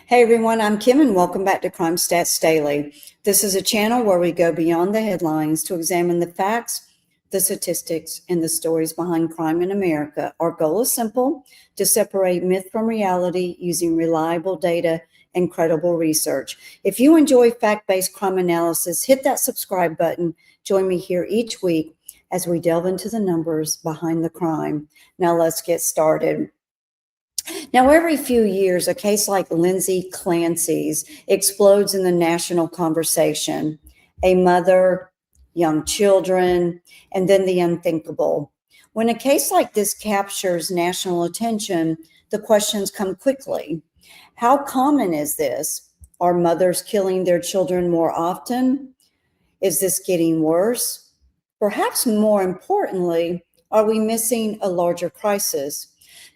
Hey everyone, I'm Kim and welcome back to Crime Stats Daily. This is a channel where we go beyond the headlines to examine the facts, the statistics, and the stories behind crime in America. Our goal is simple: to separate myth from reality using reliable data and credible research. If you enjoy fact-based crime analysis, hit that subscribe button. Join me here each week as we delve into the numbers behind the crime. Now let's get started. Now, every few years, a case like Lindsay Clancy's explodes in the national conversation. A mother, young children, and then the unthinkable. When a case like this captures national attention, the questions come quickly. How common is this? Are mothers killing their children more often? Is this getting worse? Perhaps more importantly, are we missing a larger crisis?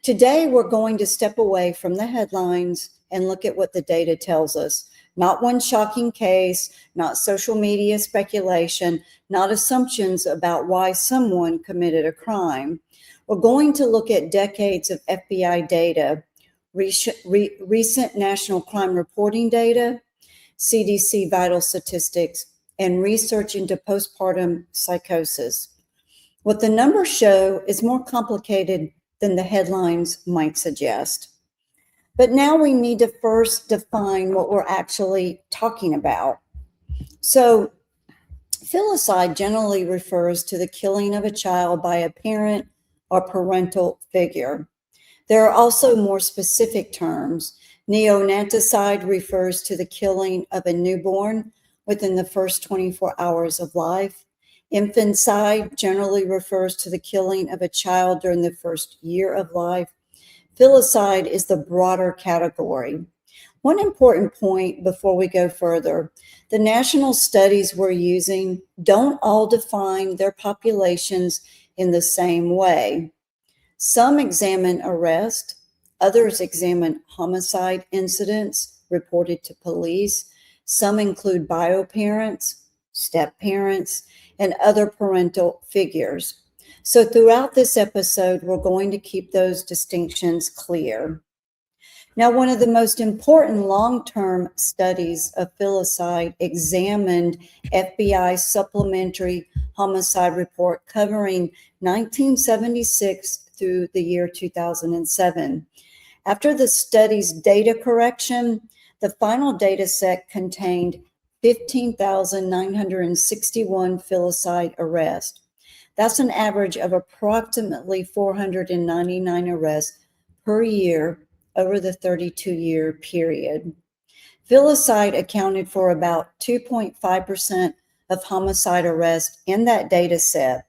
Today, we're going to step away from the headlines and look at what the data tells us. Not one shocking case, not social media speculation, not assumptions about why someone committed a crime. We're going to look at decades of FBI data, recent national crime reporting data, CDC vital statistics, and research into postpartum psychosis. What the numbers show is more complicated than the headlines might suggest. But now we need to first define what we're actually talking about. So, filicide generally refers to the killing of a child by a parent or parental figure. There are also more specific terms. Neonaticide refers to the killing of a newborn within the first 24 hours of life. Infanticide generally refers to the killing of a child during the first year of life. Filicide is the broader category. One important point before we go further: the national studies we're using don't all define their populations in the same way. Some examine arrest, others examine homicide incidents reported to police. Some include bio parents, step parents, and other parental figures. So throughout this episode, we're going to keep those distinctions clear. Now, one of the most important long-term studies of filicide examined FBI supplementary homicide report covering 1976 through the year 2007. After the study's data correction, the final data set contained 15,961 filicide arrests. That's an average of approximately 499 arrests per year over the 32-year period. Filicide accounted for about 2.5% of homicide arrests in that data set.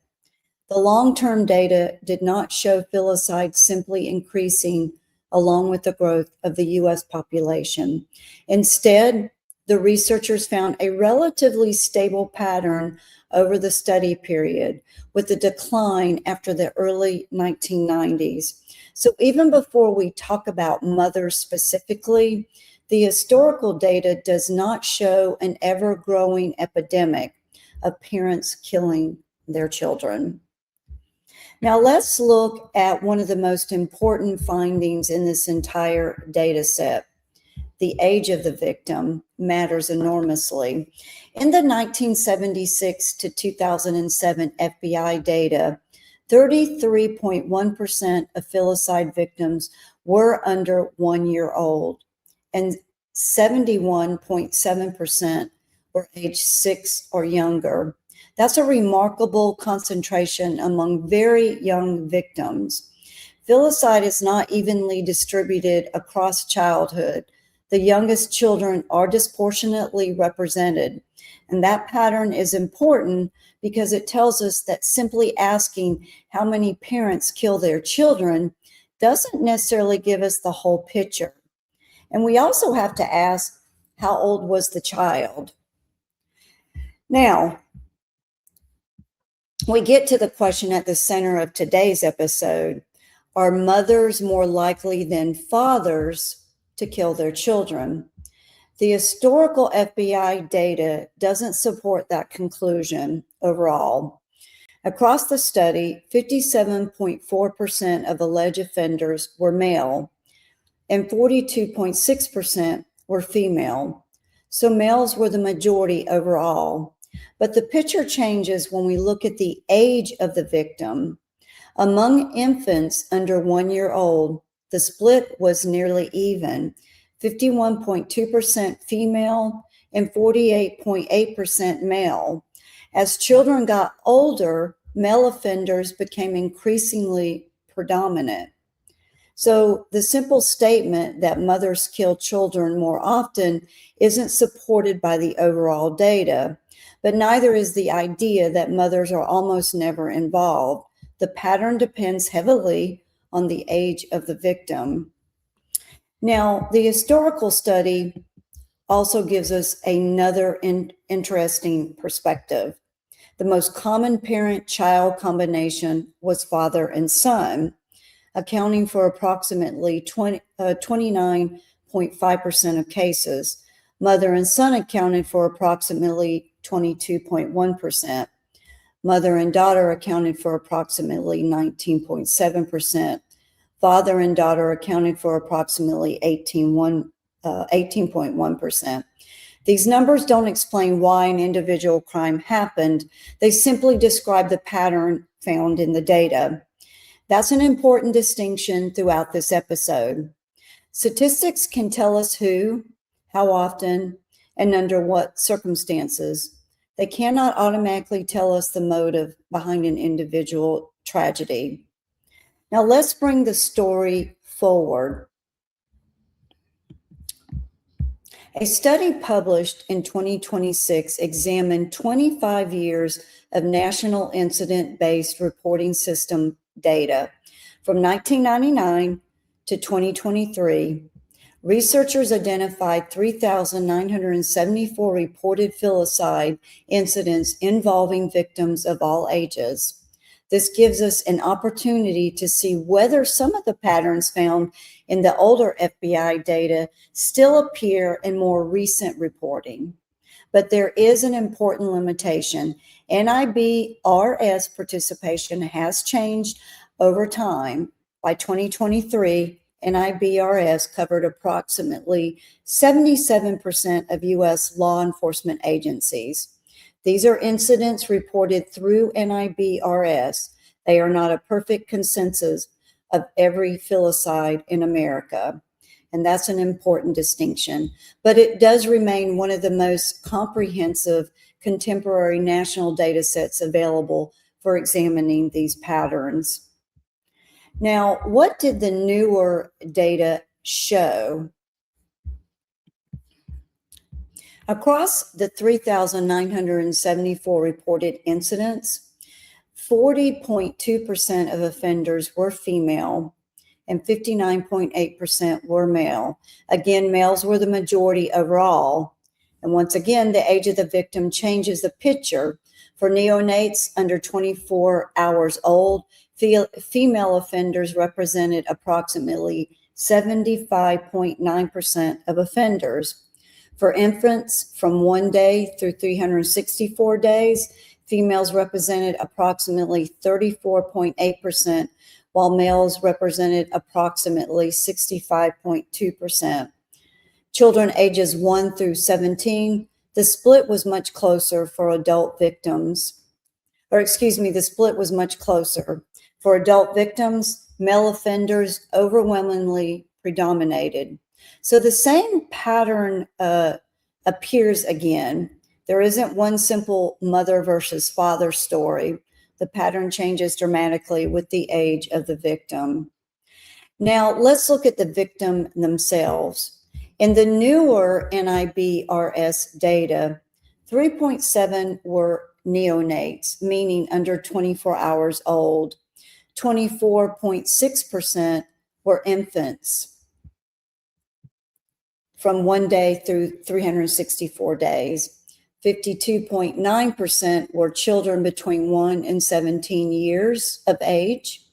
The long-term data did not show filicide simply increasing along with the growth of the U.S. population. Instead, the researchers found a relatively stable pattern over the study period, with a decline after the early 1990s. So even before we talk about mothers specifically, the historical data does not show an ever-growing epidemic of parents killing their children. Now let's look at one of the most important findings in this entire data set. The age of the victim matters enormously. In the 1976 to 2007 FBI data, 33.1% of filicide victims were under 1 year old, and 71.7% were age 6 or younger. That's a remarkable concentration among very young victims. Filicide is not evenly distributed across childhood. The youngest children are disproportionately represented. And that pattern is important because it tells us that simply asking how many parents kill their children doesn't necessarily give us the whole picture. And we also have to ask, how old was the child? Now, we get to the question at the center of today's episode: are mothers more likely than fathers to kill their children? The historical FBI data doesn't support that conclusion overall. Across the study, 57.4% of alleged offenders were male, and 42.6% were female. So males were the majority overall. But the picture changes when we look at the age of the victim. Among infants under 1 year old, the split was nearly even, 51.2% female and 48.8% male. As children got older, male offenders became increasingly predominant. So the simple statement that mothers kill children more often isn't supported by the overall data, but neither is the idea that mothers are almost never involved. The pattern depends heavily on the age of the victim. Now, the historical study also gives us another interesting perspective. The most common parent-child combination was father and son, accounting for approximately 29.5% of cases. Mother and son accounted for approximately 22.1%. Mother and daughter accounted for approximately 19.7%. Father and daughter accounted for approximately 18.1%. These numbers don't explain why an individual crime happened. They simply describe the pattern found in the data. That's an important distinction throughout this episode. Statistics can tell us who, how often, and under what circumstances. They cannot automatically tell us the motive behind an individual tragedy. Now let's bring the story forward. A study published in 2026 examined 25 years of national incident-based reporting system data. From 1999 to 2023, researchers identified 3,974 reported filicide incidents involving victims of all ages. This gives us an opportunity to see whether some of the patterns found in the older FBI data still appear in more recent reporting. But there is an important limitation. NIBRS participation has changed over time. By 2023, NIBRS covered approximately 77% of U.S. law enforcement agencies. These are incidents reported through NIBRS. They are not a perfect consensus of every filicide in America. And that's an important distinction. But it does remain one of the most comprehensive contemporary national data sets available for examining these patterns. Now, what did the newer data show? Across the 3,974 reported incidents, 40.2% of offenders were female and 59.8% were male. Again, males were the majority overall. And once again, the age of the victim changes the picture. For neonates under 24 hours old, female offenders represented approximately 75.9% of offenders. For infants from 1 day through 364 days, females represented approximately 34.8%, while males represented approximately 65.2%. Children ages 1 through 17, the split was much closer for adult victims. The split was much closer. For adult victims, male offenders overwhelmingly predominated. So the same pattern appears again. There isn't one simple mother versus father story. The pattern changes dramatically with the age of the victim. Now, let's look at the victim themselves. In the newer NIBRS data, 3.7 were neonates, meaning under 24 hours old. 24.6% were infants from 1 day through 364 days. 52.9% were children between 1 and 17 years of age.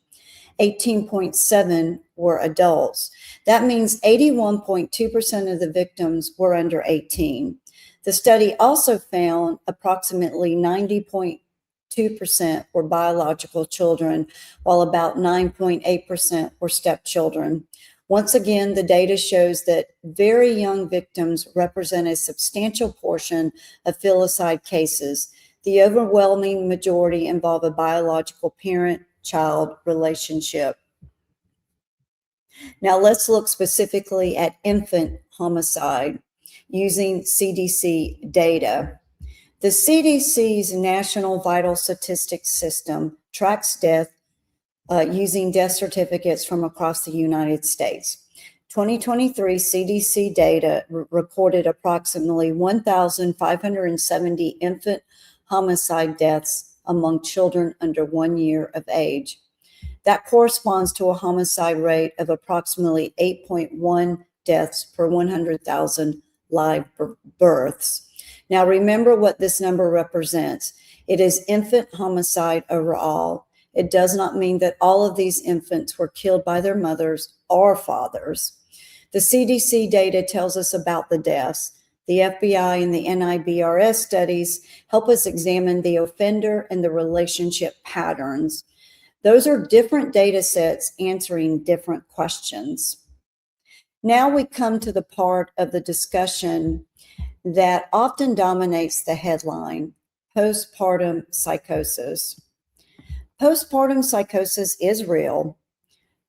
18.7% were adults. That means 81.2% of the victims were under 18. The study also found approximately 90.2% were biological children, while about 9.8% were stepchildren. Once again, the data shows that very young victims represent a substantial portion of filicide cases. The overwhelming majority involve a biological parent-child relationship. Now let's look specifically at infant homicide using CDC data. The CDC's National Vital Statistics System tracks death using death certificates from across the United States. 2023 CDC data recorded approximately 1,570 infant homicide deaths among children under 1 year of age. That corresponds to a homicide rate of approximately 8.1 deaths per 100,000 live births. Now remember what this number represents. It is infant homicide overall. It does not mean that all of these infants were killed by their mothers or fathers. The CDC data tells us about the deaths. The FBI and the NIBRS studies help us examine the offender and the relationship patterns. Those are different data sets answering different questions. Now we come to the part of the discussion that often dominates the headline, postpartum psychosis. Postpartum psychosis is real,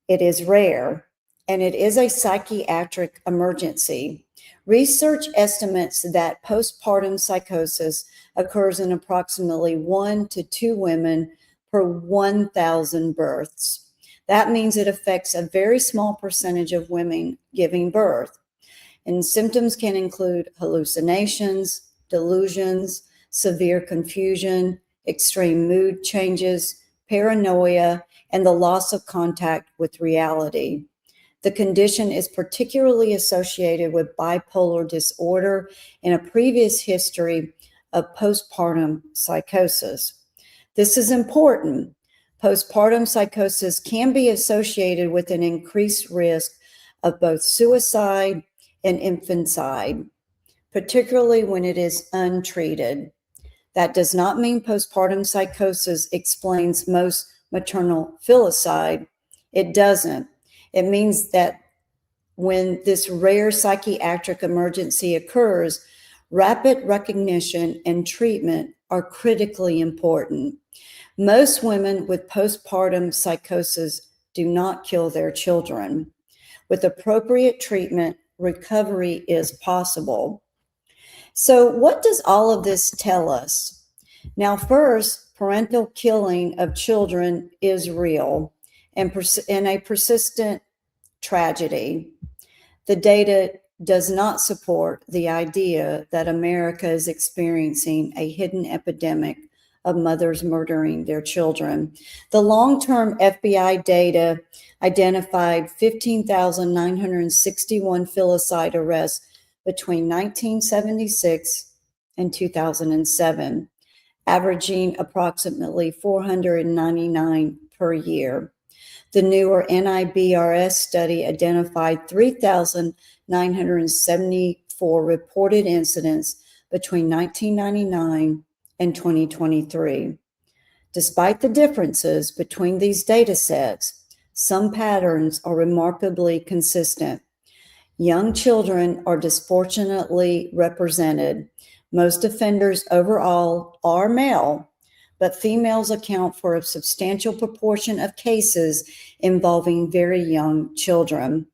it is rare, and it is a psychiatric emergency. Research estimates that postpartum psychosis occurs in approximately 1 to 2 women per 1,000 births. That means it affects a very small percentage of women giving birth. And symptoms can include hallucinations, delusions, severe confusion, extreme mood changes, paranoia, and the loss of contact with reality. The condition is particularly associated with bipolar disorder and a previous history of postpartum psychosis. This is important. Postpartum psychosis can be associated with an increased risk of both suicide and infanticide, particularly when it is untreated. That does not mean postpartum psychosis explains most maternal filicide. It doesn't. It means that when this rare psychiatric emergency occurs, rapid recognition and treatment are critically important. Most women with postpartum psychosis do not kill their children. With appropriate treatment, recovery is possible. So what does all of this tell us? Now, first, parental killing of children is real and a persistent tragedy. The data does not support the idea that America is experiencing a hidden epidemic of mothers murdering their children. The long-term FBI data identified 15,961 filicide arrests between 1976 and 2007, averaging approximately 499 per year. The newer NIBRS study identified 3,974 reported incidents between 1999 and 2023. Despite the differences between these data sets, some patterns are remarkably consistent. Young children are disproportionately represented. Most offenders overall are male, but females account for a substantial proportion of cases involving very young children.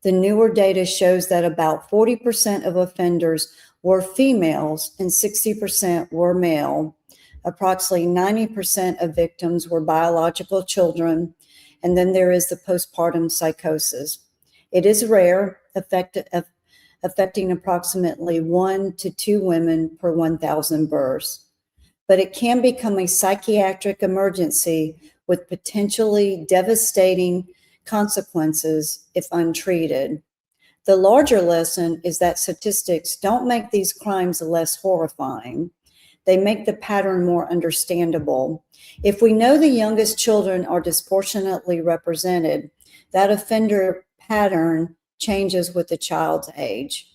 The newer data shows that about 40% of offenders were females and 60% were male. Approximately 90% of victims were biological children, and then there is the postpartum psychosis. It is rare, affecting approximately 1 to 2 women per 1,000 births, but it can become a psychiatric emergency with potentially devastating consequences if untreated. The larger lesson is that statistics don't make these crimes less horrifying. They make the pattern more understandable. If we know the youngest children are disproportionately represented, that offender pattern changes with the child's age.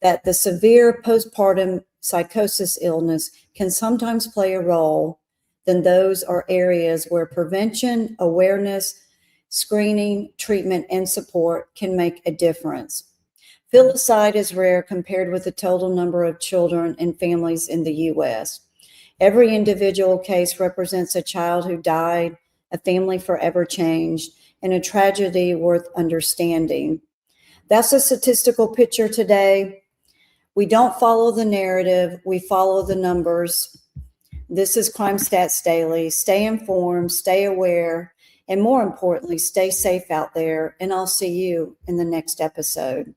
That the severe postpartum psychosis illness can sometimes play a role, then those are areas where prevention, awareness, Screening, treatment, and support can make a difference. Filicide is rare compared with the total number of children and families in the U.S. Every individual case represents a child who died, a family forever changed, and a tragedy worth understanding. That's a statistical picture today. We don't follow the narrative, we follow the numbers. This is Crime Stats Daily. Stay informed, stay aware, and more importantly, stay safe out there. And I'll see you in the next episode.